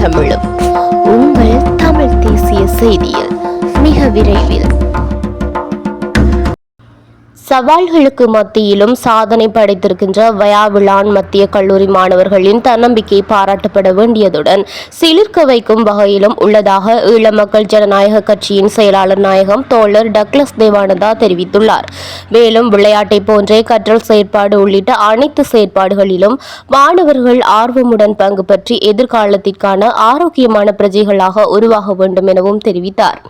தமிழும் உங்கள் தமிழ் தேசிய செய்தியில் மிக விரைவில். சவால்களுக்கு மத்தியிலும் சாதனை படைத்திருக்கின்ற வயாவிளான் மத்திய கல்லூரி மாணவர்களின் தன்னம்பிக்கை பாராட்டப்பட வேண்டியதுடன் சிலிர்க்க வைக்கும் வகையிலும் உள்ளதாக ஈழ மக்கள் ஜனநாயக கட்சியின் செயலாளர் நாயகம் தோழர் டக்ளஸ் தேவானந்தா தெரிவித்துள்ளார். மேலும் விளையாட்டை போன்றே கற்றல் செயற்பாடு உள்ளிட்ட அனைத்து செயற்பாடுகளிலும் மாணவர்கள் ஆர்வமுடன் பங்கு பற்றி எதிர்காலத்திற்கான ஆரோக்கியமான பிரஜைகளாக உருவாக வேண்டும் எனவும் தெரிவித்தார்.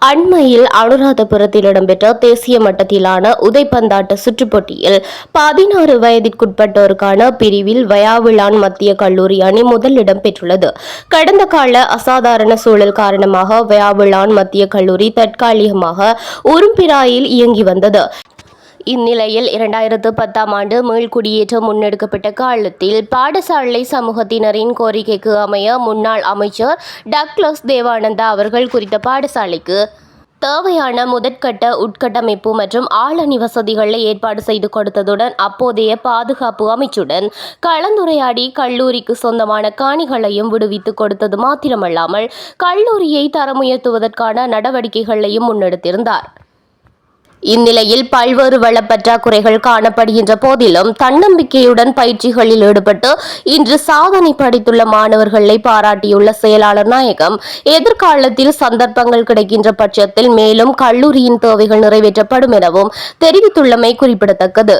அண்மையில் அனுராதபுரத்தில் இடம்பெற்ற தேசிய மட்டத்திலான உதைப்பந்தாட்ட சுற்றுப்போட்டியில் 16 வயதிற்குட்பட்டோருக்கான பிரிவில் வயாவிளான் மத்திய கல்லூரி அணி முதலிடம் பெற்றுள்ளது. கடந்த கால அசாதாரண சூழல் காரணமாக வயாவிளான் மத்திய கல்லூரி தற்காலிகமாக உரும்பிராயில் இயங்கி வந்தது. இந்நிலையில் 2010ஆம் ஆண்டு மீள்குடியேற்றம் முன்னெடுக்கப்பட்ட காலத்தில் பாடசாலை சமூகத்தினரின் கோரிக்கைக்கு அமைய முன்னாள் அமைச்சர் டக்ளஸ் தேவானந்தா அவர்கள் குறித்த பாடசாலைக்கு தேவையான முதற்கட்ட உட்கட்டமைப்பு மற்றும் ஆளணி வசதிகளை ஏற்பாடு செய்து கொடுத்ததுடன் அப்போதைய பாதுகாப்பு அமைச்சுடன் கலந்துரையாடி கல்லூரிக்கு சொந்தமான காணிகளையும் விடுவித்துக் கொடுத்தது மாத்திரமல்லாமல் கல்லூரியை தரமுயர்த்துவதற்கான நடவடிக்கைகளையும் முன்னெடுத்திருந்தார். இந்நிலையில் பல்வேறு வள பற்றாக்குறைகள் காணப்படுகின்ற போதிலும் தன்னம்பிக்கையுடன் பயிற்சிகளில் ஈடுபட்டு இன்று சாதனை படைத்துள்ள மாணவர்களை பாராட்டியுள்ள செயலாளர் நாயகம் எதிர்காலத்தில் சந்தர்ப்பங்கள் கிடைக்கின்ற பட்சத்தில் மேலும் கல்லூரியின் தேவைகள் நிறைவேற்றப்படும் எனவும் தெரிவித்துள்ளமை குறிப்பிடத்தக்கது.